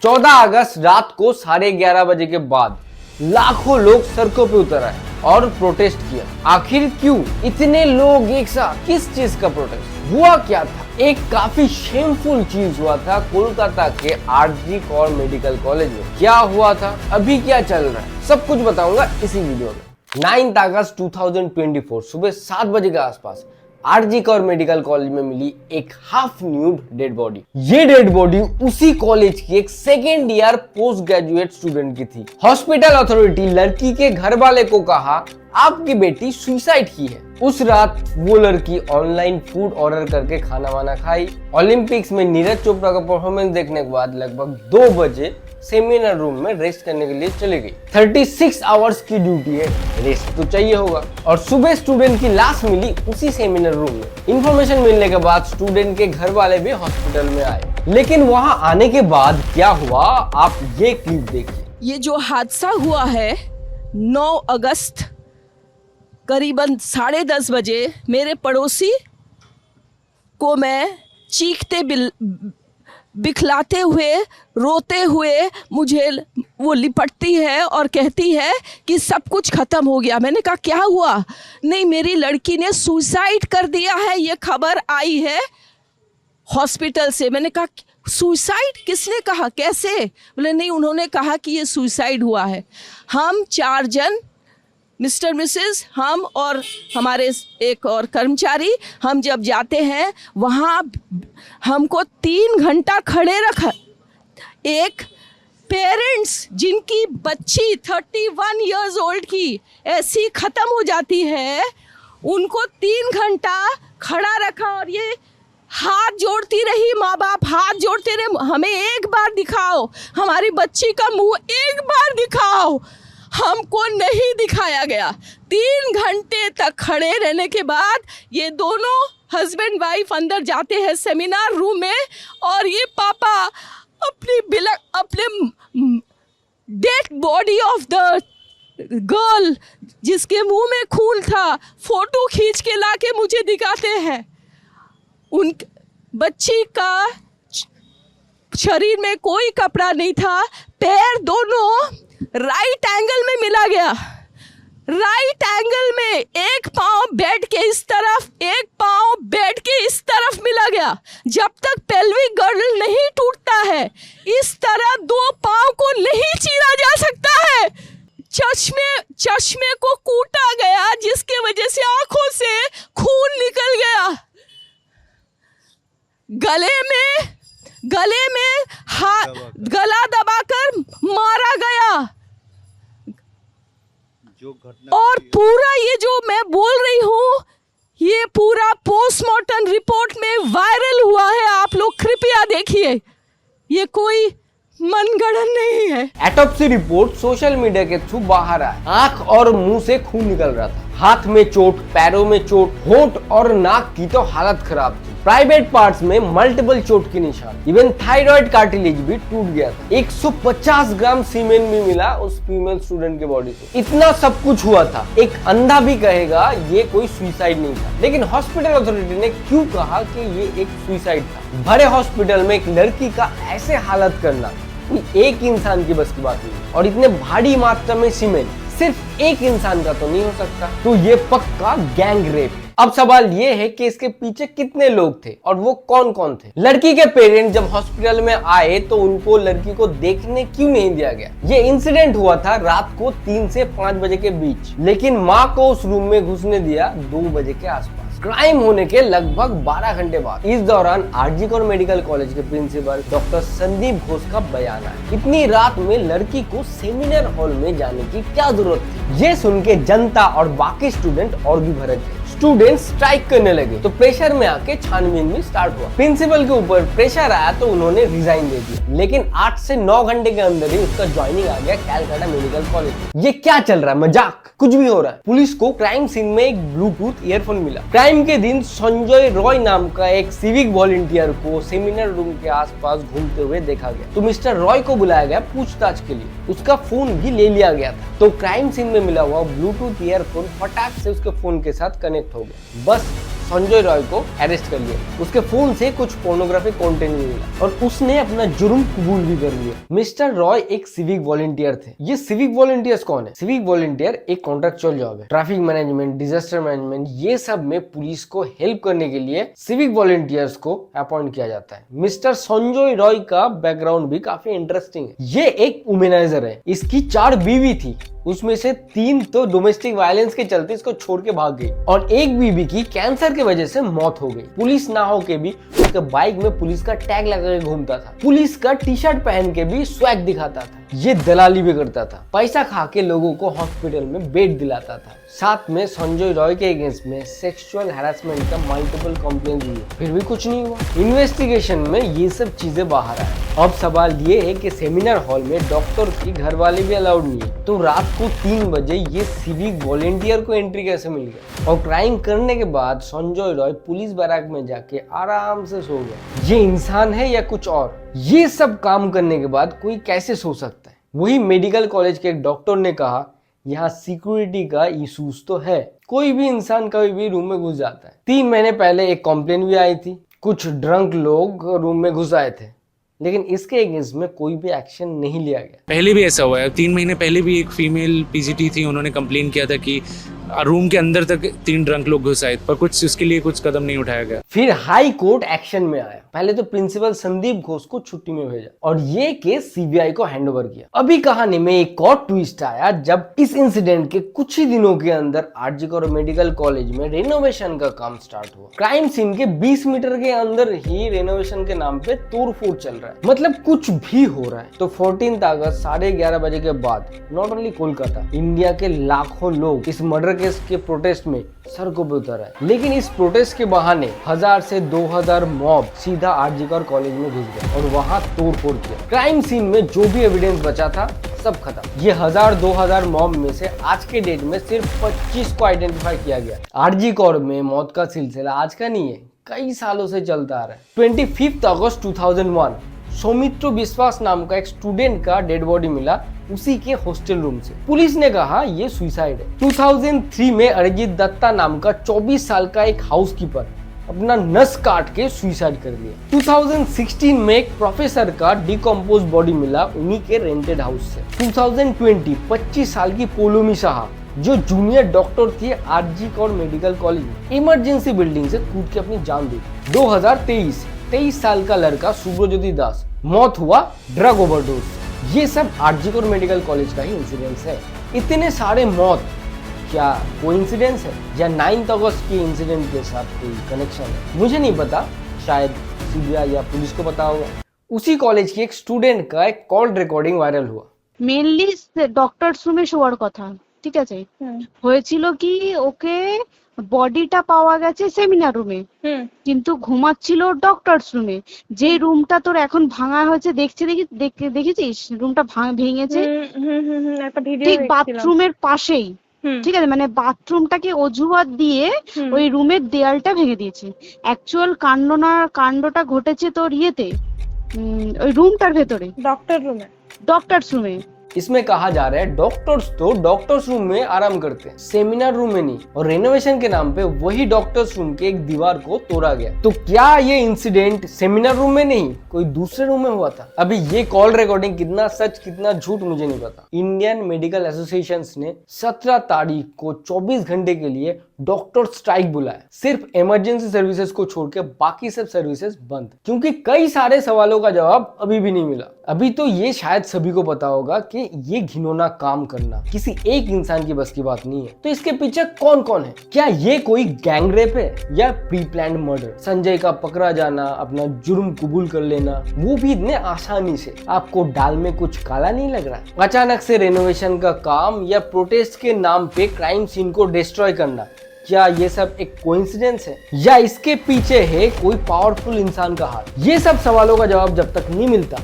14 अगस्त रात को 11:30 बजे के बाद लाखों लोग सड़कों पे उतर आए और प्रोटेस्ट किया। आखिर क्यों इतने लोग एक साथ, किस चीज का प्रोटेस्ट हुआ, क्या था? एक काफी शेमफुल चीज हुआ था कोलकाता के आरजी कौर मेडिकल कॉलेज में। क्या हुआ था, अभी क्या चल रहा है, सब कुछ बताऊंगा इसी वीडियो में। 9 अगस्त 2024 सुबह 7 बजे के आसपास आरजी कौर मेडिकल कॉलेज में मिली एक हाफ न्यूड डेड बॉडी। ये डेड बॉडी उसी कॉलेज की एक second year post graduate student की थी। हॉस्पिटल अथॉरिटी लड़की के घर वाले को कहा आपकी बेटी सुसाइड की है। उस रात वो लड़की ऑनलाइन फूड ऑर्डर करके खाना वाना खाई। ओलंपिक्स में नीरज चोपड़ा का परफॉर्मेंस देखने के बाद लगभग 2 बजे सेमिनार रूम में रेस्ट करने के लिए चली गई। 36 आवर्स की ड्यूटी है, रेस्ट तो चाहिए होगा। और सुबह स्टूडेंट की लाश मिली उसी सेमिनार रूम में। इंफॉर्मेशन मिलने के बाद स्टूडेंट के घर वाले भी हॉस्पिटल में आए, लेकिन वहां आने के बाद क्या हुआ आप ये क्लिप देखिए। ये जो हादसा हुआ है 9 अगस्त करीबन 10:30 बजे, मेरे पड़ोसी को मैं चीखते बिखलाते हुए, रोते हुए मुझे वो लिपटती है और कहती है कि सब कुछ ख़त्म हो गया। मैंने कहा क्या हुआ? नहीं, मेरी लड़की ने सुसाइड कर दिया है, ये खबर आई है हॉस्पिटल से। मैंने कहा सुसाइड किसने कहा, कैसे? बोले नहीं, उन्होंने कहा कि ये सुसाइड हुआ है। हम 4 जन, मिस्टर मिसेस, हम और हमारे एक और कर्मचारी, हम जब जाते हैं वहाँ हमको 3 घंटा खड़े रखा। एक पेरेंट्स जिनकी बच्ची 31 इयर्स ओल्ड की ऐसी ख़त्म हो जाती है, उनको 3 घंटा खड़ा रखा और ये हाथ जोड़ती रही। माँ बाप हाथ जोड़ते रहे, हमें एक बार दिखाओ, हमारी बच्ची का मुंह एक बार दिखाओ। हमको नहीं दिखाया गया। 3 घंटे तक खड़े रहने के बाद ये दोनों हस्बैंड वाइफ अंदर जाते हैं सेमिनार रूम में और ये पापा अपने dead body of the girl जिसके मुंह में खून था फोटो खींच के लाके मुझे दिखाते हैं। उन बच्ची का शरीर में कोई कपड़ा नहीं था, पैर दोनों राइट एंगल में मिला गया। राइट एंगल में एक पाँव बेड के इस तरफ, एक पाँव बेड के इस तरफ मिला गया। जब तक पेल्विक गर्डल नहीं टूटता है इस तरह 2 पाँव को नहीं चीरा जा सकता है। चश्मे को कूटा गया जिसके वजह से आंखों से खून निकल गया। गले में गला दबाकर मारा गया। और पूरा ये जो मैं बोल रही हूँ ये पूरा पोस्टमार्टम रिपोर्ट में वायरल हुआ है, आप लोग कृपया देखिए, ये कोई मनगढ़ंत नहीं है। ऑटोप्सी रिपोर्ट सोशल मीडिया के थ्रू बाहर आया। आंख और मुंह से खून निकल रहा था, हाथ में चोट, पैरों में चोट, होंठ और नाक की तो हालत खराब थी। प्राइवेट पार्ट्स में मल्टीपल चोट के निशान, इवन थायराइड कार्टिलेज भी टूट गया था। 150 ग्राम सीमेन भी मिला उस फीमेल स्टूडेंट के बॉडी से। इतना सब कुछ हुआ था, एक अंधा भी कहेगा ये कोई सुसाइड नहीं था। लेकिन हॉस्पिटल अथॉरिटी ने क्यों कहा कि ये एक सुसाइड था? भरे हॉस्पिटल में एक लड़की का ऐसे हालत करना कोई एक इंसान की बस की बात नहीं, और इतने भारी मात्रा में सीमेंट सिर्फ एक इंसान का तो नहीं हो सकता, तो ये पक्का गैंग रेप है। अब सवाल ये है कि इसके पीछे कितने लोग थे और वो कौन कौन थे? लड़की के पेरेंट्स जब हॉस्पिटल में आए तो उनको लड़की को देखने क्यों नहीं दिया गया? ये इंसिडेंट हुआ था रात को 3 से 5 बजे के बीच, लेकिन माँ को उस रूम में घुसने दिया 2 बजे के आसपास, क्राइम होने के लगभग 12 घंटे बाद। इस दौरान आरजी कौर मेडिकल कॉलेज के प्रिंसिपल डॉक्टर संदीप घोष का बयान आया। इतनी रात में लड़की को सेमिनार हॉल में जाने की क्या जरूरत थी? ये सुन के जनता और बाकी स्टूडेंट और भी भड़क गए। स्टूडेंट स्ट्राइक करने लगे तो प्रेशर में आके छानबीन भी स्टार्ट हुआ। प्रिंसिपल के ऊपर प्रेशर आया तो उन्होंने रिजाइन दे दिया, लेकिन 8 से 9 घंटे के अंदर ही उसका ज्वाइनिंग आ गया कैलकाटा मेडिकल कॉलेज। ये क्या चल रहा है, मजाक? कुछ भी हो रहा है। पुलिस को क्राइम सीन में एक ब्लूटूथ ईयरफोन मिला। क्राइम के दिन संजय रॉय नाम का एक सिविक वॉलंटियर को सेमिनार रूम के आसपास घूमते हुए देखा गया, तो मिस्टर रॉय को बुलाया गया पूछताछ के लिए। उसका फोन भी ले लिया गया था, तो क्राइम सीन में मिला हुआ ब्लूटूथ ईयरफोन फटाक से उसके फोन के साथ कनेक्ट हो गया। बस संजय रॉय को अरेस्ट कर लिया। उसके फोन से कुछ पोर्नोग्राफिक कंटेंट भी मिला और उसने अपना जुर्म कबूल भी कर लिया। मिस्टर रॉय एक सिविक वॉलंटियर थे। ये सिविक वॉलंटियर्स कौन है? सिविक वॉलंटियर एक कॉन्ट्रेक्चुअल जॉब है। ट्रैफिक मैनेजमेंट, डिजास्टर मैनेजमेंट, ये सब में पुलिस को हेल्प करने के लिए सिविक वॉलंटियर्स को अपॉइंट किया जाता है। मिस्टर संजय रॉय का बैकग्राउंड भी काफी इंटरेस्टिंग है। ये एक वुमेनाइजर है। इसकी 4 बीवी थी, उसमें से 3 तो डोमेस्टिक वायलेंस के चलते इसको छोड़ के भाग गई और एक बीबी की कैंसर की वजह से मौत हो गई। पुलिस ना हो के भी उसके बाइक में पुलिस का टैग लगा के घूमता था, पुलिस का टी शर्ट पहन के भी स्वैग दिखाता था, ये दलाली भी करता था, पैसा खा के लोगों को हॉस्पिटल में बेड दिलाता था। साथ में संजय रॉय के अगेंस्ट में सेक्सुअल हैरेसमेंट का मल्टीपल कंप्लेंट हुई, फिर भी कुछ नहीं हुआ। इन्वेस्टिगेशन में ये सब चीजें बाहर आए। अब सवाल ये है कि सेमिनार हॉल में डॉक्टर की घर वाले भी अलाउड नहीं है, तो रात को 3 बजे ये सिविक वॉलेंटियर को एंट्री कैसे मिल गया? और क्राइम करने के बाद संजय रॉय पुलिस बैरक में जाके आराम से सो गया। ये इंसान है या कुछ और? ये सब काम करने के बाद कोई कैसे सो सकता है? वही मेडिकल कॉलेज के एक डॉक्टर ने कहा, यहाँ सिक्योरिटी का इशूज तो है, कोई भी इंसान कभी भी रूम में घुस जाता है। 3 महीने पहले एक कंप्लेंट भी आई थी, कुछ ड्रंक लोग रूम में घुस आए थे, लेकिन इसके अगेंस्ट में कोई भी एक्शन नहीं लिया गया। पहले भी ऐसा हुआ है। 3 महीने पहले भी एक फीमेल पीजीटी थी, उन्होंने कंप्लेन किया था कि रूम के अंदर तक 3 ड्रंक लोग घुस आए, पर कुछ उसके लिए कुछ कदम नहीं उठाया गया। फिर हाई कोर्ट एक्शन में आया। पहले तो प्रिंसिपल संदीप घोष को छुट्टी में भेजा और ये केस सीबीआई को हैंडओवर किया। अभी कहानी में एक और ट्विस्ट आया जब इस इंसिडेंट के कुछ ही दिनों के अंदर आरजी कौर मेडिकल कॉलेज में रेनोवेशन का काम स्टार्ट हुआ। क्राइम सीन के 20 मीटर के अंदर ही रेनोवेशन के नाम पे तोड़फोड़ चल रहा है, मतलब कुछ भी हो रहा है। तो 14 अगस्त 11:30 बजे के बाद नॉट ओनली कोलकाता, इंडिया के लाखों लोग इस मर्डर केस के प्रोटेस्ट में सड़कों पे उतर है। लेकिन इस प्रोटेस्ट के बहाने 1000 से 2000 मॉब सीधा आरजी कौर कॉलेज में घुस गए और वहां तोड़फोड़ किया। क्राइम सीन में जो भी एविडेंस बचा था सब खत्म। ये 1000-2000 मॉब में से आज के डेट में सिर्फ 25 को आइडेंटिफाई किया गया। आरजी कौर में मौत का सिलसिला आज का नहीं है, कई सालों से चलता आ रहा है। 25 अगस्त 2001 सौमित्र विश्वास नाम का एक स्टूडेंट का डेड बॉडी मिला उसी के हॉस्टल रूम से। पुलिस ने कहा ये सुसाइड है। 2003 में अरिजीत दत्ता नाम का 24 साल का एक हाउसकीपर अपना नस काट के सुसाइड कर लिया। 2016 में एक प्रोफेसर का डिकम्पोज बॉडी मिला उन्हीं के रेंटेड हाउस से। 2020 25 साल की पोलोमी शाह जो जूनियर डॉक्टर थी आरजी कौर मेडिकल कॉलेज में, इमरजेंसी बिल्डिंग से कूद के अपनी जान दी। 23 साल का लड़का सुब्रज्योति दास, मौत हुआ ड्रग ओवरडोज। ये सब आरजी कौर मेडिकल कॉलेज का ही इंसिडेंस है। इतने सारे मौत क्या कोइंसिडेंस है या 9 अगस्त के इंसिडेंट के साथ कोई कनेक्शन है? मुझे नहीं पता, शायद सीबीआई या पुलिस को पता होगा। उसी कॉलेज की एक स्टूडेंट का एक कॉल रिकॉर्डिंग ভাইরাল हुआ। মেইনলি ডক্টরস রুমে শোয়ার কথা, ঠিক আছে। হয়েছিল কি, ওকে বডিটা পাওয়া গেছে সেমিনার রুমে, কিন্তু ঘুমাচ্ছিল ডক্টরস রুমে। যে রুমটা তোর এখন ভাঙা হয়েছে দেখেছিস, রুমটা ভেঙেছে ঠিক বাথরুমের পাশেই, ঠিক আছে। মানে বাথরুমটাকে অজুহাত দিয়ে ওই রুমের দেয়ালটা ভেঙে দিয়েছে। অ্যাকচুয়াল কাণ্ডটা ঘটেছে তোর ইয়েতে, ওই রুমটার ভেতরে, डॉक्टर्स रूम में। इसमें कहा जा रहा है डॉक्टर्स तो डॉक्टर्स रूम में आराम करते हैं, सेमिनार रूम में नहीं। और रेनोवेशन के नाम पे वही डॉक्टर्स रूम के एक दीवार को तोड़ा गया। तो क्या ये इंसिडेंट सेमिनार रूम में नहीं कोई दूसरे रूम में हुआ था? अभी ये कॉल रिकॉर्डिंग कितना सच कितना झूठ मुझे नहीं पता। इंडियन मेडिकल एसोसिएशन ने 17 तारीख को 24 घंटे के लिए डॉक्टर स्ट्राइक बुलाया। सिर्फ इमरजेंसी सर्विसेज को छोड़ के बाकी सब सर्विसेज बंद, क्योंकि कई सारे सवालों का जवाब अभी भी नहीं मिला। अभी तो ये शायद सभी को पता होगा कि ये घिनौना काम करना किसी एक इंसान की बस की बात नहीं है। तो इसके पीछे कौन कौन है? क्या ये कोई गैंग रेप है या प्री प्लान्ड मर्डर? संजय का पकड़ा जाना, अपना जुर्म कबूल कर लेना, वो भी इतने आसानी से। आपको दाल में कुछ काला नहीं लग रहा? अचानक से रेनोवेशन का काम या प्रोटेस्ट के नाम पे क्राइम सीन को डिस्ट्रॉय करना, क्या ये सब एक कोइंसिडेंस है या इसके पीछे है कोई पावरफुल इंसान का हाथ? ये सब सवालों का जवाब जब तक नहीं मिलता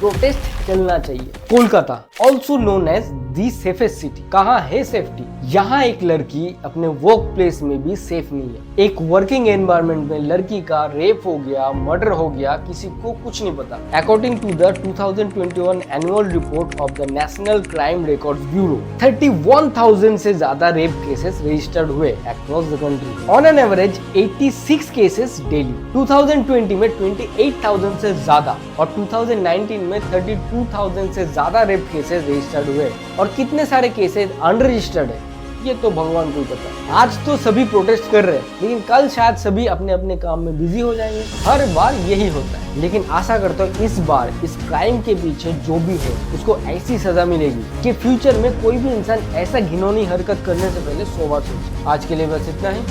प्रोटेस्ट चलना चाहिए। Kolkata also known as the safest city. कहाँ है सेफ्टी? यहाँ एक लड़की अपने वर्क प्लेस में भी सेफ नहीं है। एक वर्किंग एनवायरनमेंट में लड़की का रेप हो गया, मर्डर हो गया, किसी को कुछ नहीं पता। According to the 2021 annual report of the national crime records bureau, 31,000 से ज्यादा रेप केसेस रजिस्टर्ड हुए across the country. On an average 86 cases daily. 2020 में 28,000 से ज्यादा और 2019 में 32,000 से ज्यादा रेप केसेस रजिस्टर्ड हुए। और कितने सारे केसेस अनरजिस्टर्ड है ये तो भगवान को ही पता है। आज तो सभी प्रोटेस्ट कर रहे हैं, लेकिन कल शायद सभी अपने अपने काम में बिजी हो जाएंगे। हर बार यही होता है, लेकिन आशा करता हूँ इस बार इस क्राइम के पीछे जो भी है उसको ऐसी सजा मिलेगी कि फ्यूचर में कोई भी इंसान ऐसा घिनौनी हरकत करने से पहले 100 बार सोचे। आज के लिए बस इतना ही।